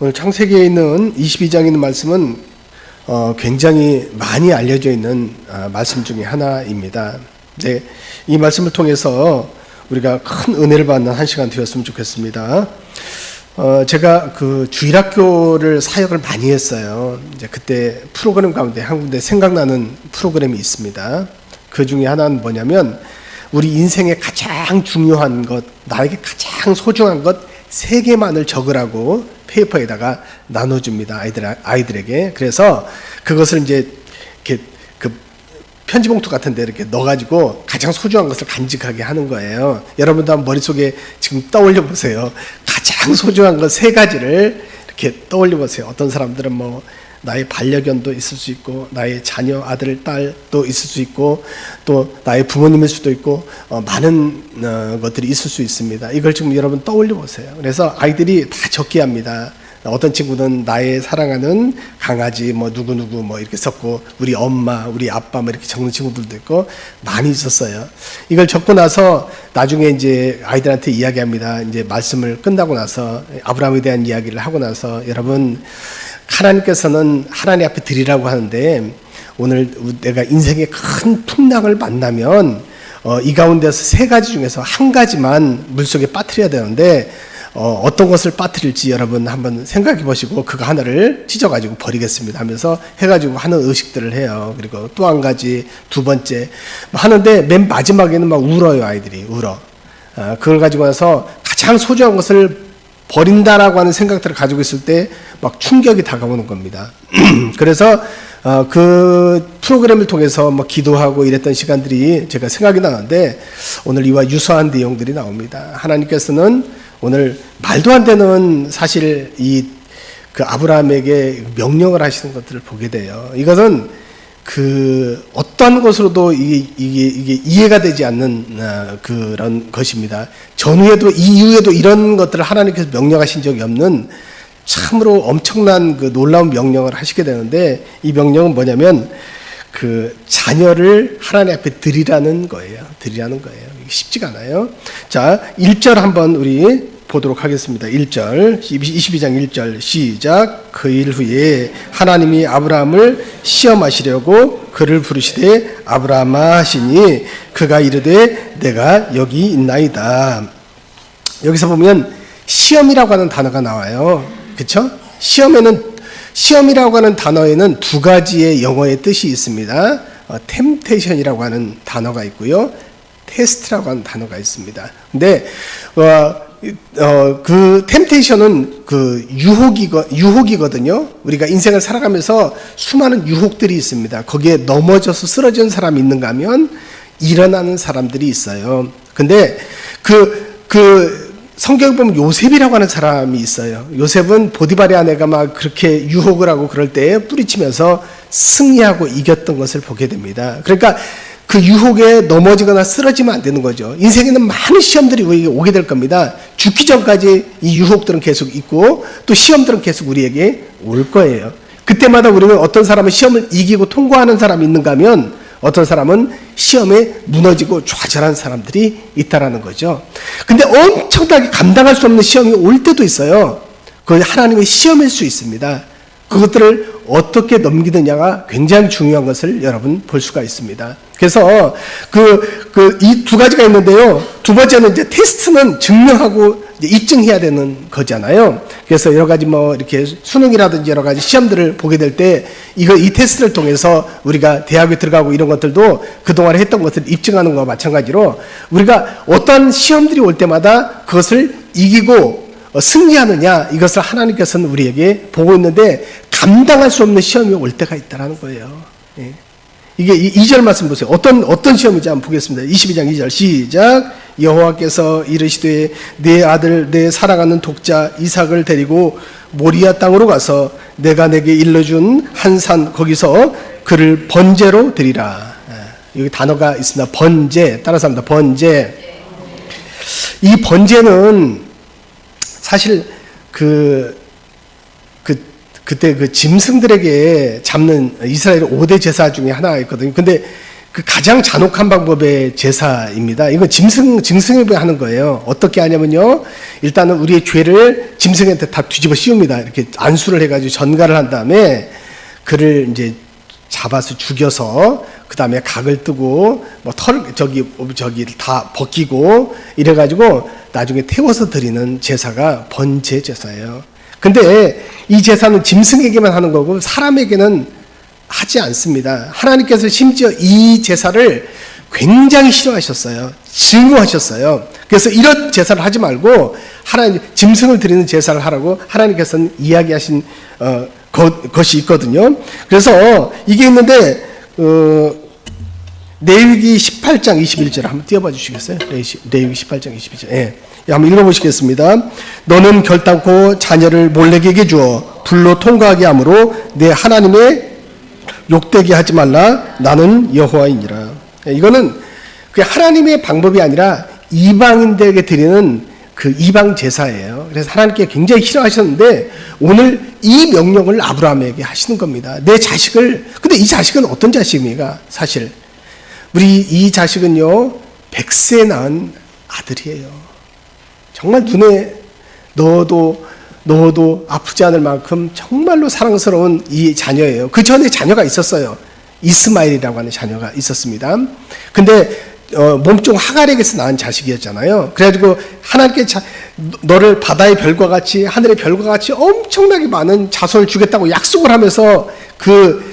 오늘 창세기에 있는 22장에 있는 말씀은 굉장히 많이 알려져 있는 말씀 중에 하나입니다. 네, 이 말씀을 통해서 우리가 큰 은혜를 받는 한 시간 되었으면 좋겠습니다. 제가 그 주일학교를 사역을 많이 했어요. 이제 그때 프로그램 가운데 한 군데 생각나는 프로그램이 있습니다. 그 중에 하나는 뭐냐면 우리 인생의 가장 중요한 것, 나에게 가장 소중한 것 3개만을 적으라고 페이퍼에다가 나눠줍니다. 아이들에게. 그래서 그것을 이제 이렇게 그 편지봉투 같은 데 이렇게 넣어가지고 가장 소중한 것을 간직하게 하는 거예요. 여러분도 한번 머릿속에 지금 떠올려 보세요. 가장 소중한 것 3가지를 이렇게 떠올려 보세요. 어떤 사람들은 뭐 나의 반려견도 있을 수 있고, 나의 자녀, 아들, 딸도 있을 수 있고, 또 나의 부모님일 수도 있고, 많은 것들이 있을 수 있습니다. 이걸 지금 여러분 떠올려 보세요. 그래서 아이들이 다 적게 합니다. 어떤 친구는 나의 사랑하는 강아지, 뭐 누구누구 뭐 이렇게 썼고, 우리 엄마, 우리 아빠 뭐 이렇게 적는 친구들도 있고, 많이 있었어요. 이걸 적고 나서 나중에 이제 아이들한테 이야기합니다. 이제 말씀을 끝나고 나서, 아브라함에 대한 이야기를 하고 나서, 여러분, 하나님께서는 하나님 앞에 드리라고 하는데 오늘 내가 인생의 큰 풍랑을 만나면 이 가운데서 3가지 중에서 한 가지만 물속에 빠뜨려야 되는데 어떤 것을 빠뜨릴지 여러분 한번 생각해 보시고 그거 하나를 찢어가지고 버리겠습니다 하면서 해가지고 하는 의식들을 해요. 그리고 또 한 가지, 2번째 하는데 맨 마지막에는 막 울어요. 아이들이 울어. 그걸 가지고 나서 가장 소중한 것을 버린다라고 하는 생각들을 가지고 있을 때 막 충격이 다가오는 겁니다. 그래서 그 프로그램을 통해서 뭐 기도하고 이랬던 시간들이 제가 생각이 나는데 오늘 이와 유사한 내용들이 나옵니다. 하나님께서는 오늘 말도 안 되는 사실 그 아브라함에게 명령을 하시는 것들을 보게 돼요. 이것은 그 어떠한 것으로도 이게 이해가 되지 않는 그런 것입니다. 전후에도 이후에도 이런 것들을 하나님께서 명령하신 적이 없는 참으로 엄청난 그 놀라운 명령을 하시게 되는데 이 명령은 뭐냐면 그 자녀를 하나님 앞에 드리라는 거예요. 드리라는 거예요. 이게 쉽지가 않아요. 자, 1절 한번 우리 보도록 하겠습니다. 1절, 22장 1절 시작. 그 일 후에 하나님이 아브라함을 시험하시려고 그를 부르시되 아브라함아 하시니 그가 이르되 내가 여기 있나이다. 여기서 보면 시험이라고 하는 단어가 나와요. 그렇죠? 시험이라고 하는 단어에는 2가지의 영어의 뜻이 있습니다. 템테이션이라고 하는 단어가 있고요. 테스트라고 하는 단어가 있습니다. 근데 그 템테이션은 그 유혹이거든요. 우리가 인생을 살아가면서 수많은 유혹들이 있습니다. 거기에 넘어져서 쓰러진 사람이 있는가 하면 일어나는 사람들이 있어요. 근데 성경에 보면 요셉이라고 하는 사람이 있어요. 요셉은 보디발의 아내가 막 그렇게 유혹을 하고 그럴 때 뿌리치면서 승리하고 이겼던 것을 보게 됩니다. 그러니까 그 유혹에 넘어지거나 쓰러지면 안 되는 거죠. 인생에는 많은 시험들이 오게 될 겁니다. 죽기 전까지 이 유혹들은 계속 있고 또 시험들은 계속 우리에게 올 거예요. 그때마다 우리는 어떤 사람은 시험을 이기고 통과하는 사람이 있는가 하면 어떤 사람은 시험에 무너지고 좌절한 사람들이 있다라는 거죠. 근데 엄청나게 감당할 수 없는 시험이 올 때도 있어요. 그건 하나님의 시험일 수 있습니다. 그것들을 어떻게 넘기느냐가 굉장히 중요한 것을 여러분 볼 수가 있습니다. 그래서 이 2가지가 있는데요. 2번째는 이제 테스트는 증명하고 입증해야 되는 거잖아요. 그래서 여러 가지 뭐 이렇게 수능이라든지 여러 가지 시험들을 보게 될 때 이 테스트를 통해서 우리가 대학에 들어가고 이런 것들도 그동안 했던 것들을 입증하는 것과 마찬가지로 우리가 어떤 시험들이 올 때마다 그것을 이기고 승리하느냐 이것을 하나님께서는 우리에게 보고 있는데 감당할 수 없는 시험이 올 때가 있다는 거예요. 예. 이게 2절 말씀 보세요. 어떤 시험인지 한번 보겠습니다. 22장 2절 시작. 여호와께서 이르시되 내 아들 내 사랑하는 독자 이삭을 데리고 모리아 땅으로 가서 내가 내게 일러준 한 산 거기서 그를 번제로 드리라. 여기 단어가 있습니다. 번제. 따라서 합니다. 번제. 이 번제는 사실 그때 그 짐승들에게 잡는 이스라엘 5대 제사 중에 하나가 있거든요. 근데 그 가장 잔혹한 방법의 제사입니다. 이건 짐승에 하는 거예요. 어떻게 하냐면요. 일단은 우리의 죄를 짐승한테 다 뒤집어 씌웁니다. 이렇게 안수를 해가지고 전가를 한 다음에 그를 이제 잡아서 죽여서 그 다음에 각을 뜨고 뭐 저기 다 벗기고 이래가지고 나중에 태워서 드리는 제사가 번제 제사예요. 근데 이 제사는 짐승에게만 하는 거고 사람에게는 하지 않습니다. 하나님께서 심지어 이 제사를 굉장히 싫어하셨어요. 증오하셨어요. 그래서 이런 제사를 하지 말고 하나님 짐승을 드리는 제사를 하라고 하나님께서는 이야기하신 것이 있거든요. 그래서 이게 있는데 레위기 18장 21절 한번 띄워봐 주시겠어요? 레위기 18장 21절. 예. 한번 읽어보시겠습니다. 너는 결단코 자녀를 몰래에게 주어 불로 통과하게 하므로 내 하나님의 욕되게 하지 말라. 나는 여호와이니라. 이거는 그 하나님의 방법이 아니라 이방인들에게 드리는 그 이방 제사예요. 그래서 하나님께 굉장히 싫어하셨는데 오늘 이 명령을 아브라함에게 하시는 겁니다. 내 자식을, 근데 이 자식은 어떤 자식입니까? 사실 우리 이 자식은요 100세 낳은 아들이에요. 정말 눈에 넣어도 아프지 않을 만큼 정말로 사랑스러운 이 자녀예요. 그 전에 자녀가 있었어요. 이스마엘이라고 하는 자녀가 있었습니다. 근데 몸종 하갈에게서 낳은 자식이었잖아요. 그래가지고 하나님께 너를 바다의 별과 같이 하늘의 별과 같이 엄청나게 많은 자손을 주겠다고 약속을 하면서 그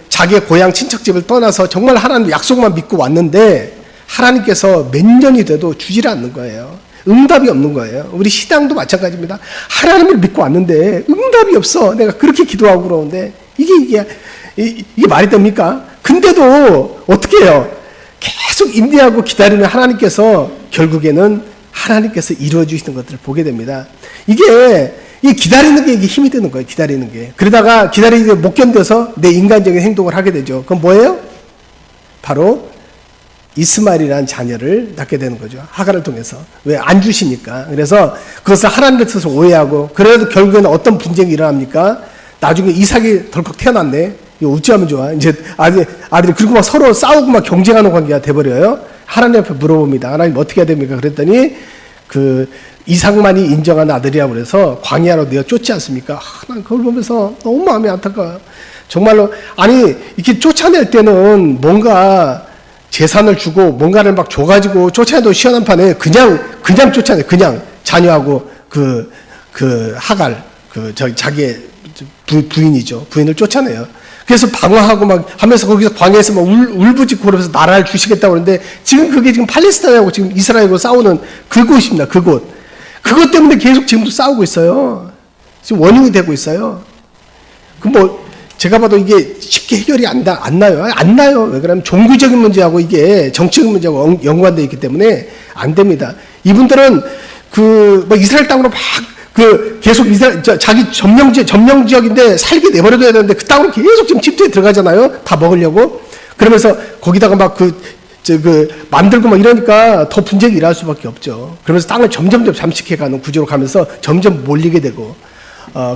자기의 고향 친척집을 떠나서 정말 하나님 약속만 믿고 왔는데 하나님께서 몇 년이 돼도 주질 않는 거예요. 응답이 없는 거예요. 우리 시당도 마찬가지입니다. 하나님을 믿고 왔는데 응답이 없어. 내가 그렇게 기도하고 그러는데 이게 말이 됩니까? 근데도 어떻게 해요? 계속 인내하고 기다리는 하나님께서 결국에는 하나님께서 이루어주시는 것들을 보게 됩니다. 이게 기다리는 게 이게 힘이 되는 거예요. 기다리는 게. 그러다가 기다리는 게 못 견뎌서 내 인간적인 행동을 하게 되죠. 그건 뭐예요? 바로 이스마엘이라는 자녀를 낳게 되는 거죠. 하갈을 통해서. 왜? 안 주시니까. 그래서 그것을 하나님께 뜻을 오해하고 그래도 결국에는 어떤 분쟁이 일어납니까? 나중에 이삭이 덜컥 태어났네. 이거 어찌하면 좋아? 이제 아들이 그리고 막 서로 싸우고 막 경쟁하는 관계가 돼버려요. 하나님 앞에 물어봅니다. 하나님 어떻게 해야 됩니까? 그랬더니 그 이삭만이 인정한 아들이라고 그래서 광야로 내어 쫓지 않습니까? 난 그걸 보면서 너무 마음이 안타까워요. 정말로 아니 이렇게 쫓아낼 때는 뭔가 재산을 주고 뭔가를 막 줘가지고 쫓아내도 시원한 판에 그냥 쫓아내. 그냥 자녀하고 그 하갈 자기의 부인이죠. 부인을 쫓아내요. 그래서 방어하고 막 하면서 거기서 광야에서 막 울부짖고 그러면서 나라를 주시겠다고 그러는데 지금 그게 지금 팔레스타인하고 지금 이스라엘하고 싸우는 그곳입니다. 그곳 때문에 계속 지금도 싸우고 있어요. 지금 원인이 되고 있어요. 제가 봐도 이게 쉽게 해결이 안 나요. 안 나요. 왜 그러냐면 종교적인 문제하고 이게 정치적인 문제하고 연관되어 있기 때문에 안 됩니다. 이분들은 이스라엘 땅으로 계속 자기 점령 지역인데 살게 내버려둬야 되는데 그 땅으로 계속 지금 침투에 들어가잖아요. 다 먹으려고. 그러면서 거기다가 만들고 막 이러니까 더 분쟁이 일어날 수밖에 없죠. 그러면서 땅을 점점 잠식해가는 구조로 가면서 점점 몰리게 되고,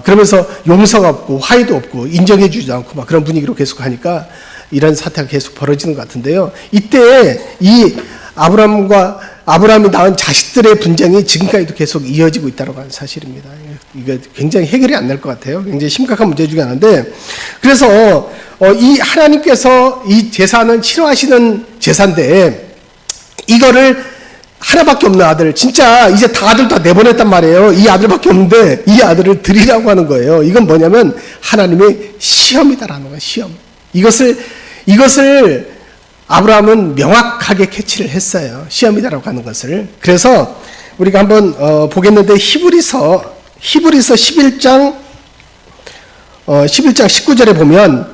그러면서 용서가 없고 화해도 없고 인정해주지 않고 막 그런 분위기로 계속 하니까 이런 사태가 계속 벌어지는 것 같은데요. 이때 이 아브라함이 낳은 자식들의 분쟁이 지금까지도 계속 이어지고 있다고 하는 사실입니다. 이게 굉장히 해결이 안 될 것 같아요. 굉장히 심각한 문제 중에 하나인데, 그래서 이 하나님께서 이 제사는 싫어하시는 제사인데 이거를 하나밖에 없는 아들, 진짜 이제 다 아들 다 내보냈단 말이에요. 이 아들밖에 없는데 이 아들을 드리라고 하는 거예요. 이건 뭐냐면 하나님의 시험이다라는 거예요. 시험. 이것을 아브라함은 명확하게 캐치를 했어요. 시험이다라고 하는 것을. 그래서 우리가 한번 보겠는데 히브리서 11장 19절에 보면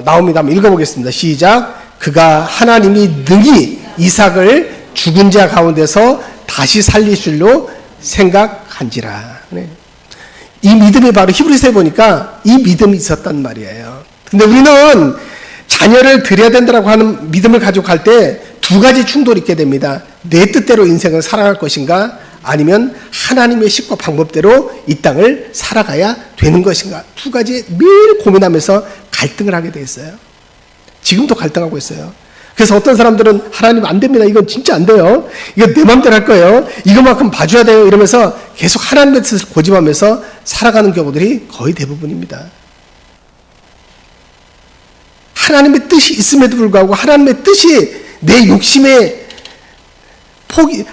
나옵니다. 한번 읽어보겠습니다. 시작. 그가 하나님이 능히 이삭을 죽은 자 가운데서 다시 살리실로 생각한지라. 이 믿음이 바로 히브리서에 보니까 이 믿음이 있었단 말이에요. 근데 우리는 자녀를 드려야 된다고 하는 믿음을 가지고 갈 때 두 가지 충돌이 있게 됩니다. 내 뜻대로 인생을 살아갈 것인가, 아니면 하나님의 식과 방법대로 이 땅을 살아가야 되는 것인가. 두 가지 매일 고민하면서 갈등을 하게 돼 있어요. 지금도 갈등하고 있어요. 그래서 어떤 사람들은 하나님 안 됩니다. 이건 진짜 안 돼요. 이거 내 마음대로 할 거예요. 이것만큼 봐줘야 돼요. 이러면서 계속 하나님의 뜻을 고집하면서 살아가는 경우들이 거의 대부분입니다. 하나님의 뜻이 있음에도 불구하고 하나님의 뜻이 내 욕심의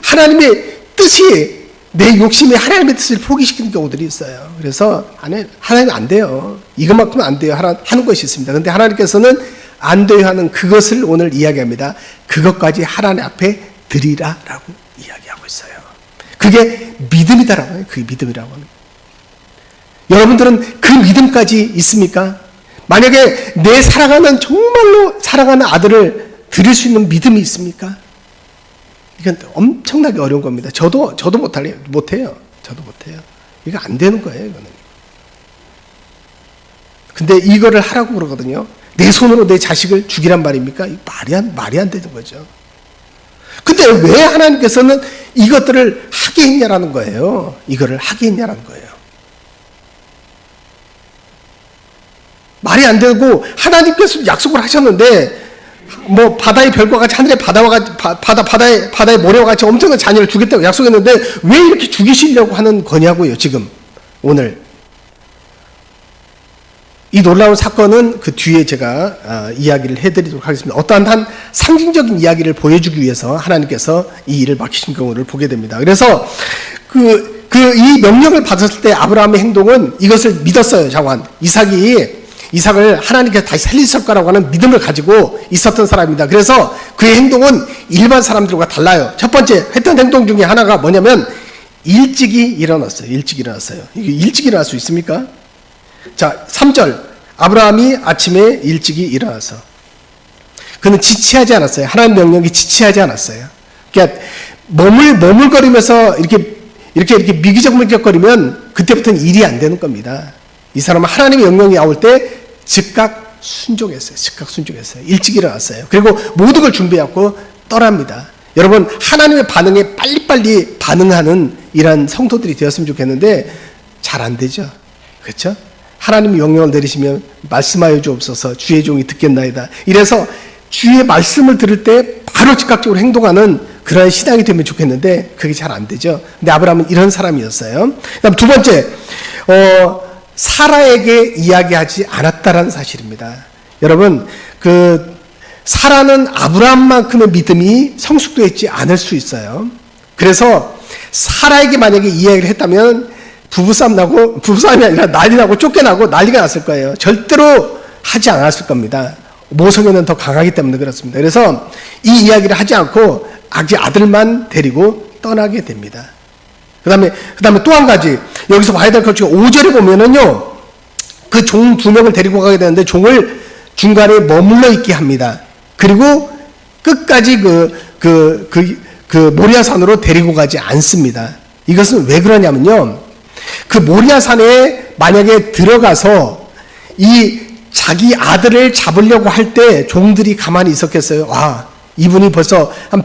하나님의 뜻이 내 욕심에 하나님의 뜻을 포기시키는 경우들이 있어요. 그래서 하나님 안 돼요. 이것만큼은 안 돼요. 하는 것이 있습니다. 그런데 하나님께서는 안 돼요 하는 그것을 오늘 이야기합니다. 그것까지 하나님 앞에 드리라라고 이야기하고 있어요. 그게 믿음이다라고 해요. 그게 믿음이라고 하는. 여러분들은 그 믿음까지 있습니까? 만약에 내 정말로 사랑하는 아들을 드릴 수 있는 믿음이 있습니까? 이건 엄청나게 어려운 겁니다. 저도 못해요. 저도 못해요. 이거 안 되는 거예요, 이거는. 근데 이거를 하라고 그러거든요. 내 손으로 내 자식을 죽이란 말입니까? 말이 안 되는 거죠. 근데 왜 하나님께서는 이것들을 하게 했냐라는 거예요. 이거를 하게 했냐라는 거예요. 말이 안 되고 하나님께서 약속을 하셨는데 뭐 바다의 별과 같이 하늘의 바다의 모래와 같이 엄청난 자녀를 주겠다고 약속했는데 왜 이렇게 죽이시려고 하는 거냐고요. 지금 오늘 이 놀라운 사건은 그 뒤에 제가 이야기를 해드리도록 하겠습니다. 어떠한 한 상징적인 이야기를 보여주기 위해서 하나님께서 이 일을 맡기신 경우를 보게 됩니다. 그래서 이 명령을 받았을 때 아브라함의 행동은 이것을 믿었어요. 장관 이삭을 하나님께서 다시 살리실 거라고 하는 믿음을 가지고 있었던 사람입니다. 그래서 그의 행동은 일반 사람들과 달라요. 첫 번째 했던 행동 중에 하나가 뭐냐면 일찍이 일어났어요. 일찍 일어났어요. 이게 일찍 일어날 수 있습니까? 자, 3절 아브라함이 아침에 일찍이 일어나서 그는 지체하지 않았어요. 하나님 명령이 지체하지 않았어요. 그러니까 머물거리면서 이렇게 미기적거리면 그때부터는 일이 안 되는 겁니다. 이 사람은 하나님의 명령이 나올 때 즉각 순종했어요. 일찍 일어났어요. 그리고 모든 걸 준비하고 떠납니다. 여러분, 하나님의 반응에 빨리빨리 반응하는 이런 성도들이 되었으면 좋겠는데 잘 안 되죠. 그렇죠? 하나님이 명령을 내리시면 말씀하여 주옵소서 주의 종이 듣겠나이다. 이래서 주의 말씀을 들을 때 바로 즉각적으로 행동하는 그런 신앙이 되면 좋겠는데 그게 잘 안 되죠. 근데 아브라함은 이런 사람이었어요. 그다음 두 번째, 사라에게 이야기하지 않았다라는 사실입니다. 여러분, 사라는 아브라함만큼의 믿음이 성숙되어 있지 않을 수 있어요. 그래서 사라에게 만약에 이야기를 했다면 부부싸움이 아니라 난리 나고 쫓겨나고 난리가 났을 거예요. 절대로 하지 않았을 겁니다. 모성애는 더 강하기 때문에 그렇습니다. 그래서 이 이야기를 하지 않고 아들만 데리고 떠나게 됩니다. 그 다음에 또 한 가지, 여기서 봐야 될 것 중에 5절에 보면은요, 그 종 2명을 데리고 가게 되는데 종을 중간에 머물러 있게 합니다. 그리고 끝까지 모리아산으로 데리고 가지 않습니다. 이것은 왜 그러냐면요, 그 모리아산에 만약에 들어가서 자기 아들을 잡으려고 할 때 종들이 가만히 있었겠어요? 와, 이분이 벌써 한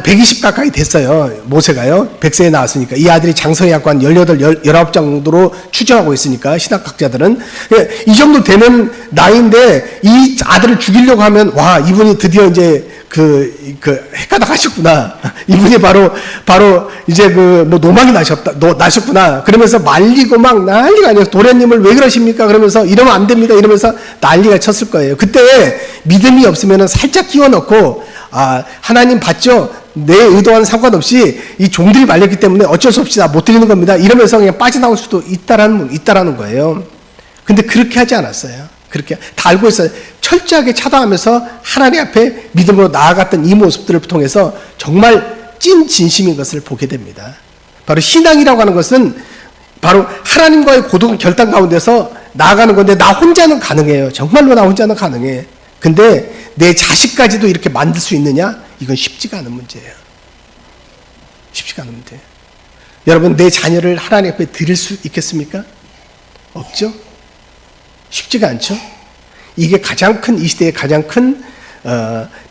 120 가까이 됐어요. 모세가요. 100세에 나왔으니까. 이 아들이 장성의 약관 18, 19 정도로 추정하고 있으니까, 신학학자들은. 이 정도 되는 나이인데, 이 아들을 죽이려고 하면, 와, 이분이 드디어 이제 핵가닥 하셨구나. 이분이 바로 이제 노망이 나셨구나. 그러면서 말리고 막 난리가 아니에요. 도련님을 왜 그러십니까? 그러면서 이러면 안 됩니다. 이러면서 난리가 쳤을 거예요. 그때 믿음이 없으면 살짝 끼워 넣고, 하나님 봤죠? 내 의도와는 상관없이 이 종들이 말렸기 때문에 어쩔 수 없이 나 못 드리는 겁니다. 이러면서 그냥 빠져나올 수도 있다라는 거예요. 근데 그렇게 하지 않았어요. 그렇게 다 알고 있어요. 철저하게 차단하면서 하나님 앞에 믿음으로 나아갔던 이 모습들을 통해서 정말 찐 진심인 것을 보게 됩니다. 바로 신앙이라고 하는 것은 바로 하나님과의 고독한 결단 가운데서 나아가는 건데, 나 혼자는 가능해요. 정말로 나 혼자는 가능해. 근데 내 자식까지도 이렇게 만들 수 있느냐? 이건 쉽지가 않은 문제예요. 쉽지가 않은 문제예요. 여러분, 내 자녀를 하나님 앞에 드릴 수 있겠습니까? 없죠? 쉽지가 않죠? 이게 이 시대의 가장 큰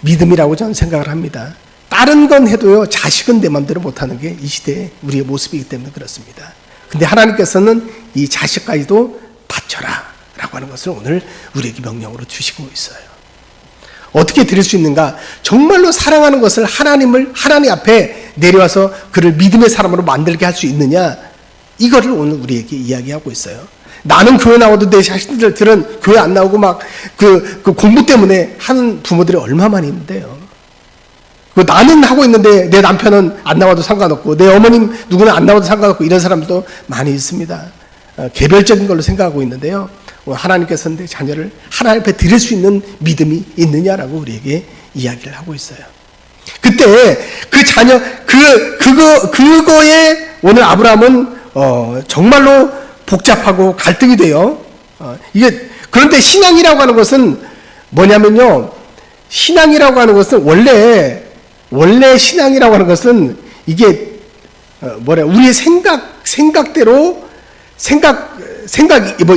믿음이라고 저는 생각을 합니다. 다른 건 해도요, 자식은 내 마음대로 못하는 게 이 시대의 우리의 모습이기 때문에 그렇습니다. 근데 하나님께서는 이 자식까지도 바쳐라 라고 하는 것을 오늘 우리에게 명령으로 주시고 있어요. 어떻게 드릴 수 있는가? 정말로 사랑하는 것을 하나님 앞에 내려와서 그를 믿음의 사람으로 만들게 할 수 있느냐? 이거를 오늘 우리에게 이야기하고 있어요. 나는 교회 나와도 내 자식들은 교회 안 나오고 막 그 공부 때문에 하는 부모들이 얼마나 있는데요. 나는 하고 있는데 내 남편은 안 나와도 상관없고 내 어머님 누구는 안 나와도 상관없고 이런 사람들도 많이 있습니다. 개별적인 걸로 생각하고 있는데요. 하나님께서는 내 자녀를 하나님 앞에 드릴 수 있는 믿음이 있느냐라고 우리에게 이야기를 하고 있어요. 그때 그 자녀 그거에 오늘 아브라함은 정말로 복잡하고 갈등이 돼요. 이게 그런데 신앙이라고 하는 것은 뭐냐면요. 신앙이라고 하는 것은 원래 신앙이라고 하는 것은 이게 우리의 생각대로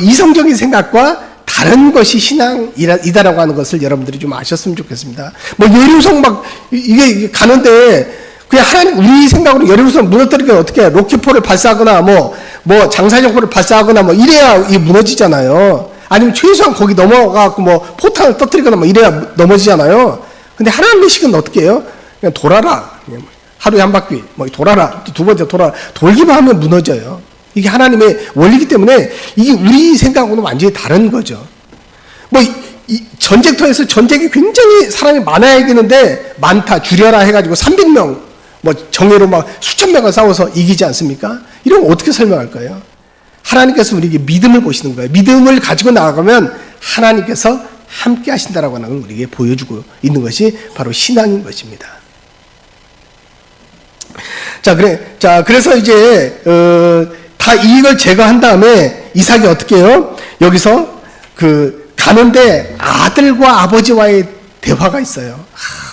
이성적인 생각과 다른 것이 신앙이다라고 하는 것을 여러분들이 좀 아셨으면 좋겠습니다. 예루살렘 이게 가는데 그냥 하나님 우리 생각으로 예루살렘 무너뜨리게 어떻게 해? 로켓포를 발사하거나 장사정포를 발사하거나 이래야 이게 무너지잖아요. 아니면 최소한 거기 넘어가고 포탄을 터뜨리거나 이래야 넘어지잖아요. 근데 하나님의 식은 어떻게 해요? 그냥 돌아라. 하루에 한 바퀴 돌아라. 또 두 번째 돌아라. 돌기만 하면 무너져요. 이게 하나님의 원리이기 때문에 이게 우리 생각하고는 완전히 다른 거죠. 이 전쟁터에서 전쟁이 굉장히 사람이 많아야겠는데 많다 줄여라 해가지고 300명 정예로 수천 명을 싸워서 이기지 않습니까? 이런 거 어떻게 설명할까요? 하나님께서 우리에게 믿음을 보시는 거예요. 믿음을 가지고 나아가면 하나님께서 함께 하신다라고 하는 걸 우리에게 보여주고 있는 것이 바로 신앙인 것입니다. 그래서 이제 다 이걸 제거한 다음에 이삭이 어떻게 해요? 여기서 가는데 아들과 아버지와의 대화가 있어요.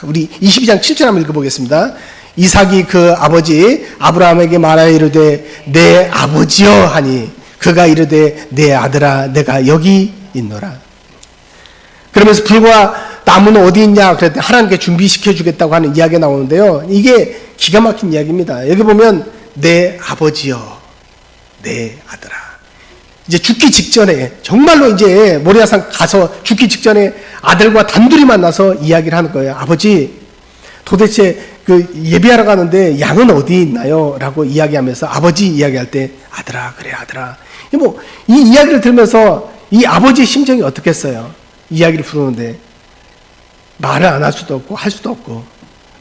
우리 22장 7절 한번 읽어보겠습니다. 이삭이 그 아버지 아브라함에게 말하여 이르되 내 아버지여 하니 그가 이르되 내 아들아 내가 여기 있노라. 그러면서 불과 나무는 어디 있냐 그랬더니 하나님께 준비시켜 주겠다고 하는 이야기가 나오는데요. 이게 기가 막힌 이야기입니다. 여기 보면 내 아버지여 내 아들아. 이제 죽기 직전에 정말로 이제 모리아산 가서 죽기 직전에 아들과 단둘이 만나서 이야기를 하는 거예요. 아버지 도대체 예배하러 가는데 양은 어디 있나요? 라고 이야기하면서 아버지 이야기할 때 아들아 그래 아들아. 이 이야기를 들으면서 이 아버지의 심정이 어떻겠어요? 이야기를 부르는데 말을 안 할 수도 없고 할 수도 없고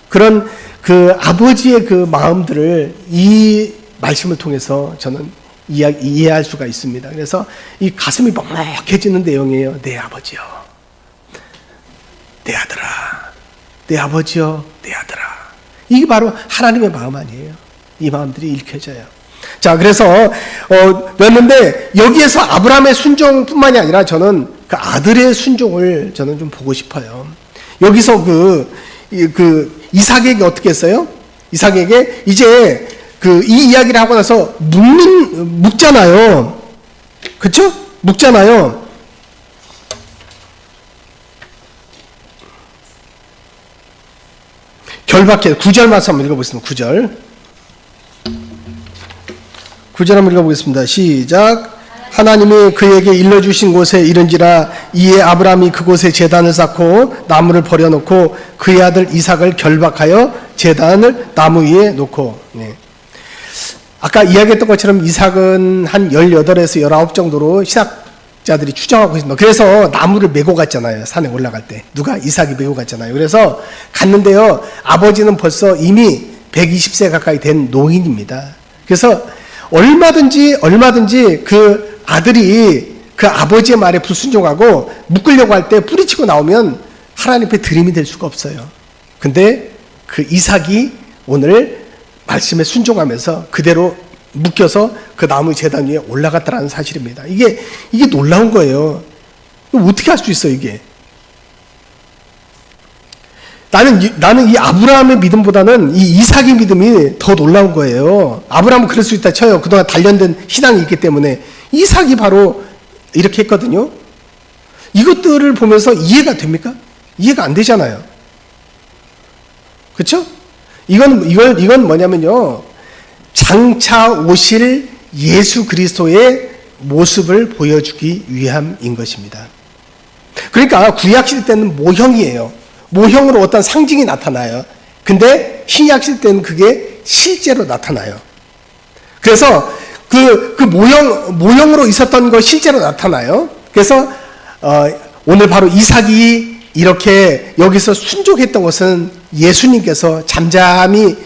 그런 그 아버지의 그 마음들을 이 말씀을 통해서 저는 이해할 수가 있습니다. 그래서 이 가슴이 먹먹해지는 내용이에요. 내 아버지요, 내 아들아, 내 아버지요, 내 아들아. 이게 바로 하나님의 마음 아니에요. 이 마음들이 읽혀져요. 그래서 였는데 여기에서 아브라함의 순종뿐만이 아니라 저는 그 아들의 순종을 저는 좀 보고 싶어요. 여기서 이삭에게 어떻게 했어요? 이삭에게 이제 이 이야기를 하고 나서 묵잖아요. 그쵸? 묵잖아요. 결박해. 9절 말씀 한번 읽어보겠습니다. 9절 한번 읽어보겠습니다. 시작. 하나님이 그에게 일러주신 곳에 이른지라 이에 아브라함이 그곳에 제단을 쌓고 나무를 버려놓고 그의 아들 이삭을 결박하여 제단을 나무 위에 놓고. 네. 아까 이야기했던 것처럼 이삭은 한 18에서 19 정도로 신학자들이 추정하고 있습니다. 그래서 나무를 메고 갔잖아요. 산에 올라갈 때. 누가? 이삭이 메고 갔잖아요. 그래서 갔는데요. 아버지는 벌써 이미 120세 가까이 된 노인입니다. 그래서 얼마든지 그 아들이 그 아버지의 말에 불순종하고 묶으려고 할 때 뿌리치고 나오면 하나님 앞에 들림이 될 수가 없어요. 근데 그 이삭이 오늘 말씀에 순종하면서 그대로 묶여서 그 나무 제단 위에 올라갔다라는 사실입니다. 이게 놀라운 거예요. 어떻게 할 수 있어 이게? 나는 이 아브라함의 믿음보다는 이 이삭의 믿음이 더 놀라운 거예요. 아브라함은 그럴 수 있다 쳐요. 그동안 단련된 신앙이 있기 때문에. 이삭이 바로 이렇게 했거든요. 이것들을 보면서 이해가 됩니까? 이해가 안 되잖아요. 그렇죠? 이건 뭐냐면요. 장차 오실 예수 그리스도의 모습을 보여주기 위함인 것입니다. 그러니까 구약 시대 때는 모형이에요. 모형으로 어떤 상징이 나타나요. 근데 신약시대 때는 그게 실제로 나타나요. 그래서 그 모형으로 있었던 거 실제로 나타나요. 그래서 오늘 바로 이삭이 이렇게 여기서 순종했던 것은 예수님께서 잠잠히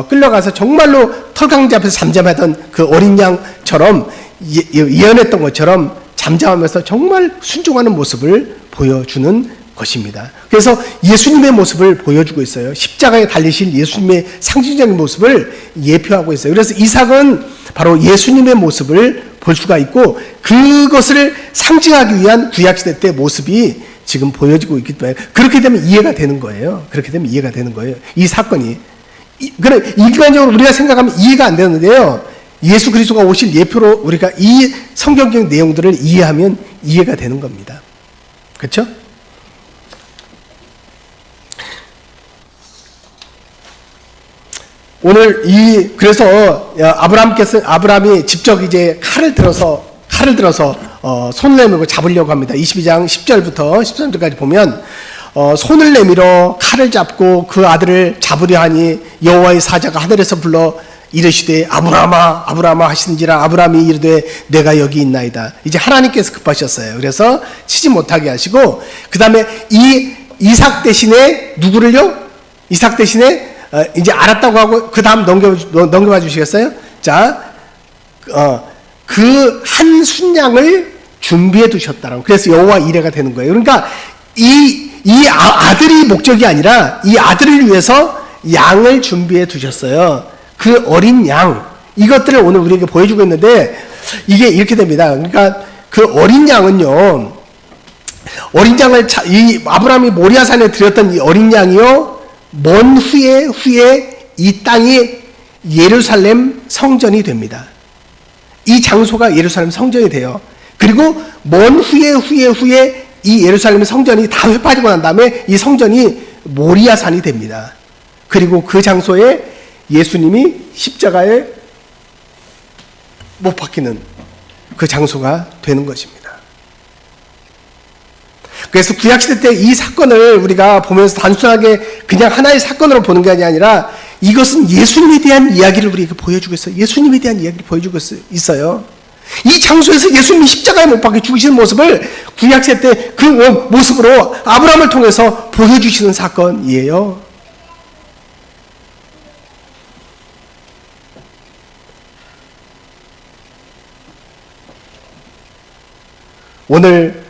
끌려가서 정말로 털강지 앞에서 잠잠하던 그 어린 양처럼 예언했던 것처럼 잠잠하면서 정말 순종하는 모습을 보여주는 것입니다. 그래서 예수님의 모습을 보여주고 있어요. 십자가에 달리실 예수님의 상징적인 모습을 예표하고 있어요. 그래서 이삭은 바로 예수님의 모습을 볼 수가 있고 그것을 상징하기 위한 구약시대 때 모습이 지금 보여지고 있기 때문에 그렇게 되면 이해가 되는 거예요. 그렇게 되면 이해가 되는 거예요. 이 사건이. 그래, 일반적으로 우리가 생각하면 이해가 안 되는데요. 예수 그리스도가 오실 예표로 우리가 이 성경적 내용들을 이해하면 이해가 되는 겁니다. 그렇죠? 오늘 그래서 아브라함이 직접 이제 칼을 들어서 손을 내밀고 잡으려고 합니다. 22장 10절부터 13절까지 보면 손을 내밀어 칼을 잡고 그 아들을 잡으려 하니 여호와의 사자가 하늘에서 불러 이르시되 아브라함아 아브라함아 하시는지라 아브라함이 이르되 내가 여기 있나이다. 이제 하나님께서 급하셨어요. 그래서 치지 못하게 하시고 그 다음에 이 이삭 대신에 누구를요? 이삭 대신에 이제 알았다고 하고 그 다음 넘겨봐 주시겠어요? 자, 그 한 순양을 준비해 두셨다라고. 그래서 여호와 이레가 되는 거예요. 그러니까 이 아들이 목적이 아니라 이 아들을 위해서 양을 준비해 두셨어요. 그 어린 양, 이것들을 오늘 우리에게 보여주고 있는데 이게 이렇게 됩니다. 그러니까 그 어린 양은요, 어린 양을 이 아브라함이 모리아산에 드렸던 이 어린 양이요, 먼 후에 이 땅이 예루살렘 성전이 됩니다. 이 장소가 예루살렘 성전이 돼요. 그리고 먼 후에 이 예루살렘 성전이 다 회파지고 난 다음에 이 성전이 모리아산이 됩니다. 그리고 그 장소에 예수님이 십자가에 못 박히는 그 장소가 되는 것입니다. 그래서 구약시대 때 이 사건을 우리가 보면서 단순하게 그냥 하나의 사건으로 보는 게 아니라 이것은 예수님에 대한 이야기를 우리에게 보여주고 있어요. 예수님에 대한 이야기를 보여주고 있어요. 이 장소에서 예수님이 십자가에 못 박혀 죽으시는 모습을 구약시대 때 그 모습으로 아브라함을 통해서 보여주시는 사건이에요. 오늘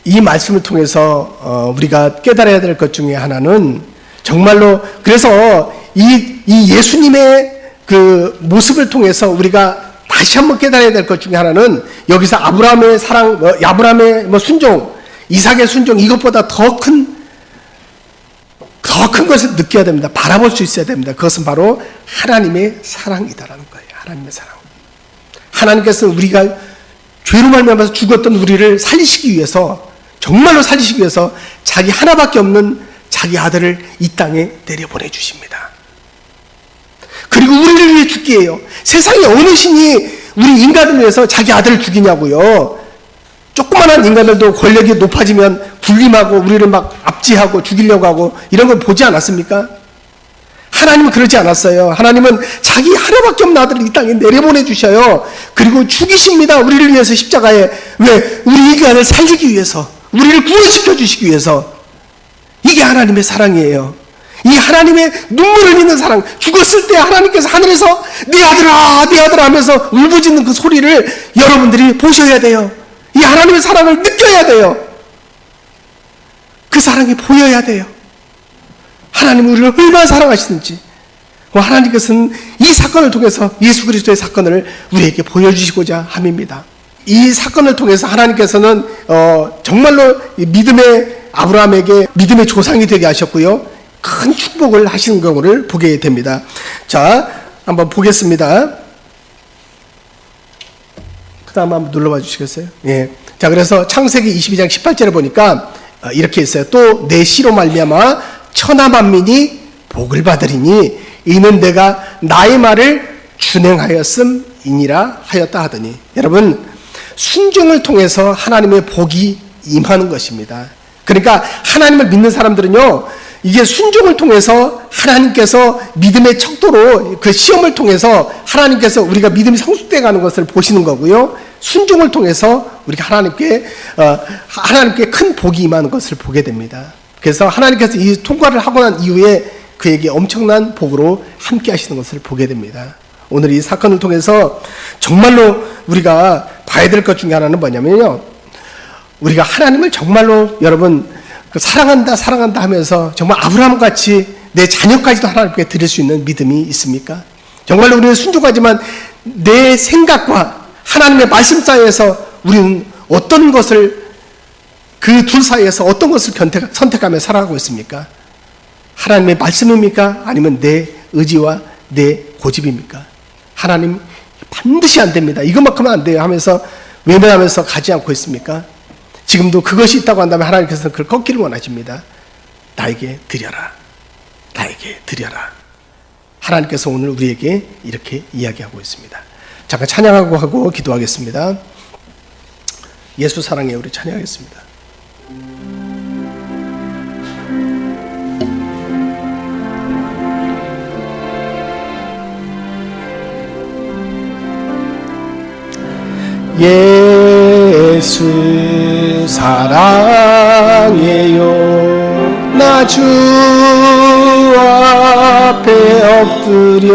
이 말씀을 통해서 우리가 깨달아야 될 것 중에 하나는 정말로 그래서 이 예수님의 그 모습을 통해서 우리가 다시 한번 깨달아야 될 것 중에 하나는 여기서 아브라함의 사랑, 아브라함의 순종, 이삭의 순종 이것보다 더 큰 것을 느껴야 됩니다. 바라볼 수 있어야 됩니다. 그것은 바로 하나님의 사랑이다라는 거예요. 하나님의 사랑. 하나님께서는 우리가 죄로 말미암아서 죽었던 우리를 살리시기 위해서 정말로 살리시기 위해서 자기 하나밖에 없는 자기 아들을 이 땅에 내려보내 주십니다. 그리고 우리를 위해 죽게 해요. 세상에 어느 신이 우리 인간을 위해서 자기 아들을 죽이냐고요. 조그만한 인간들도 권력이 높아지면 군림하고 우리를 막 압제하고 죽이려고 하고 이런 걸 보지 않았습니까? 하나님은 그러지 않았어요. 하나님은 자기 하나밖에 없는 아들을 이 땅에 내려보내 주셔요. 그리고 죽이십니다. 우리를 위해서 십자가에. 왜? 우리 인간을 살리기 위해서, 우리를 구원시켜 주시기 위해서. 이게 하나님의 사랑이에요. 이 하나님의 눈물을 흘리는 사랑. 죽었을 때 하나님께서 하늘에서 네 아들아 네 아들아 하면서 울부짖는 그 소리를 여러분들이 보셔야 돼요. 이 하나님의 사랑을 느껴야 돼요. 그 사랑이 보여야 돼요. 하나님은 우리를 얼마나 사랑하시는지. 하나님께서는 이 사건을 통해서 예수 그리스도의 사건을 우리에게 보여주시고자 함입니다. 이 사건을 통해서 하나님께서는 정말로 믿음의 아브라함에게 믿음의 조상이 되게 하셨고요. 큰 축복을 하시는 경우를 보게 됩니다. 자, 한번 보겠습니다. 그 다음 한번 눌러봐 주시겠어요? 예. 자, 그래서 창세기 22장 18절에 보니까 이렇게 있어요. 또 내 씨로 말미암아 천하 만민이 복을 받으리니 이는 내가 나의 말을 준행하였음이니라 하였다 하더니. 여러분, 순종을 통해서 하나님의 복이 임하는 것입니다. 그러니까 하나님을 믿는 사람들은요, 이게 순종을 통해서 하나님께서 믿음의 척도로 그 시험을 통해서 하나님께서 우리가 믿음이 성숙돼 가는 것을 보시는 거고요. 순종을 통해서 우리가 하나님께 큰 복이 임하는 것을 보게 됩니다. 그래서 하나님께서 이 통과를 하고 난 이후에 그에게 엄청난 복으로 함께 하시는 것을 보게 됩니다. 오늘 이 사건을 통해서 정말로 우리가 봐야 될 것 중에 하나는 뭐냐면요. 우리가 하나님을 정말로 여러분 사랑한다 하면서 정말 아브라함 같이 내 자녀까지도 하나님께 드릴 수 있는 믿음이 있습니까? 정말로 우리는 순종하지만 내 생각과 하나님의 말씀 사이에서 우리는 어떤 것을 그 둘 사이에서 어떤 것을 선택하며 살아가고 있습니까? 하나님의 말씀입니까? 아니면 내 의지와 내 고집입니까? 하나님 반드시 안 됩니다. 이것만큼은 안 돼요 하면서 외면하면서 가지 않고 있습니까? 지금도 그것이 있다고 한다면 하나님께서는 그걸 꺾기를 원하십니다. 나에게 드려라. 나에게 드려라. 하나님께서 오늘 우리에게 이렇게 이야기하고 있습니다. 잠깐 찬양하고 하고 기도하겠습니다. 예수 사랑해 우리 찬양하겠습니다. 예수 사랑해요 나 주 앞에 엎드려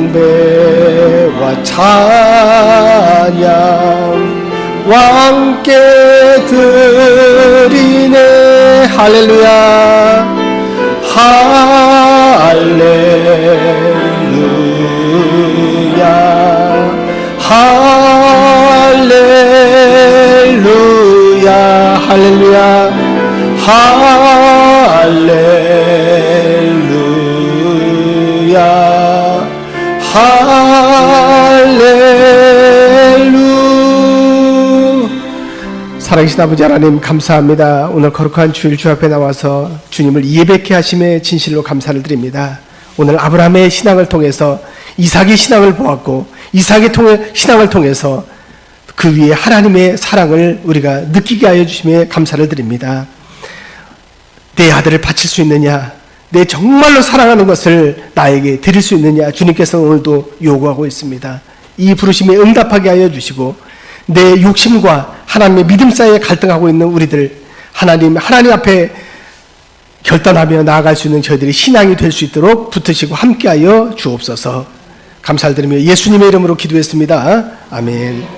경배와 찬양 왕께 드리네 할렐루야 할렐루야 할렐루야 할렐루야 할렐루야. 살아계신 아버지 하나님 감사합니다. 오늘 거룩한 주일 주 앞에 나와서 주님을 예배케 하심에 진실로 감사를 드립니다. 오늘 아브라함의 신앙을 통해서 이삭의 신앙을 보았고 이삭의 신앙을 통해서 그 위에 하나님의 사랑을 우리가 느끼게 하여 주심에 감사를 드립니다. 내 아들을 바칠 수 있느냐, 내 정말로 사랑하는 것을 나에게 드릴 수 있느냐 주님께서 오늘도 요구하고 있습니다. 이 부르심에 응답하게 하여 주시고 내 욕심과 하나님의 믿음 사이에 갈등하고 있는 우리들 하나님 앞에 결단하며 나아갈 수 있는 저희들이 신앙이 될 수 있도록 붙으시고 함께하여 주옵소서. 감사를 드리며 예수님의 이름으로 기도했습니다. 아멘.